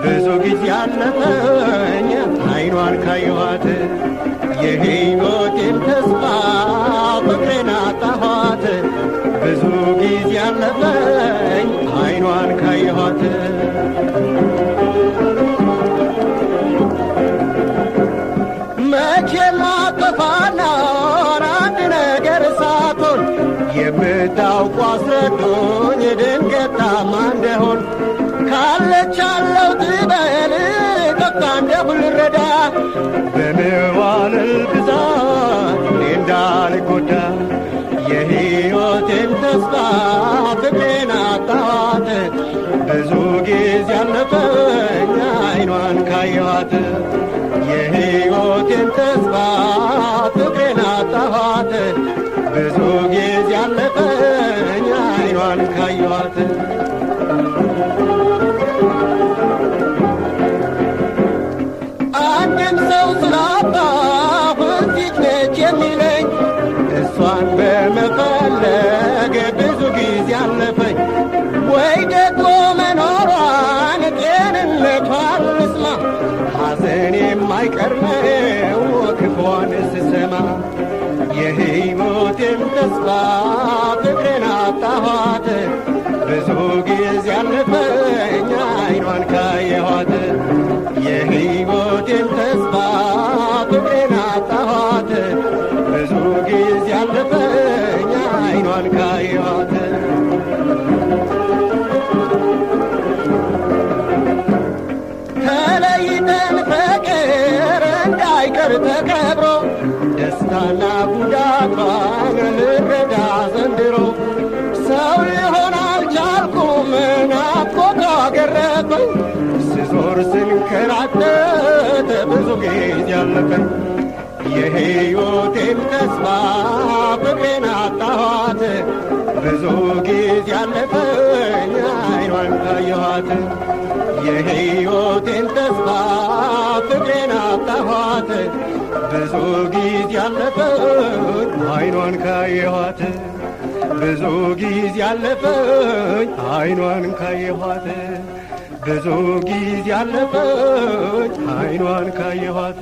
ብዙ ጊዜ አለፈኝ አይኗን ካየኋት የሕይወቴን ተስፋ ፍቅሬን አጣኋት ብዙ ጊዜ አለፈኝ አይኗን ካየኋት መቼም አጠፋና አንድ ነገር ሳትሆን የምታውቁ አስረዱኝ ድንገት ታማ እንደሆን ካለቻለው ትበል ጠፍታ እንደሁ ልረዳ በመዋልል ብዛት እኔ እንዳልጎዳ የሕይወቴን ተስፋ ፍቅሬን አጣኋት ብዙ ጊዜ አለፈኝ አይኗን ካየኋት የሕይወቴን ተስፋ ፍቅሬን አጣኋት ብዙ ጊዜ አለፈኝ አይኗን ካየኋት አንድም ሰው ስላጣሁ እዚች ነች የሚለኝ እሷን በመፈለግ ብዙ ጊዜ አለፈኝ ወይ ደግሞ መኖሯን ጤንነቷን ልስማ ሐዘን የማይቀር ነው ክፉዋን ስሰማ የሕይወቴን ተስፋ ፍቅሬን አጣኋት ብዙ ጊዜ አለፈኝ አይኗን ካየኋት የሕይወቴን ተስፋ ፍቅሬን አጣኋት ብዙ ጊዜ አለፈኝ አይኗን ካየኋት ተለይተን ፍቅር እንዳይቀር ተከብሮ ደስታና ጉዳቷን ልረዳ ዘንድሮ ሰው ሊሆን አልቻልኩም ናፍቆቷ ገረፈኝ ስዞር ስንከራተት ብዙ ጊዜ አለፈኝ የሕይወቴን ተስፋ ፍቅሬን አጣኋት ብዙ ጊዜ አለፈኝ አይኗን ካየኋት የሕይወቴን ተስፋ ፍቅሬን አጣኋት ብዙ ጊዜ አለፈኝ አይኗን ካየኋት ብዙ ጊዜ አለፈኝ አይኗን ካየኋት ብዙ ጊዜ አለፈኝ አይኗን ካየኋት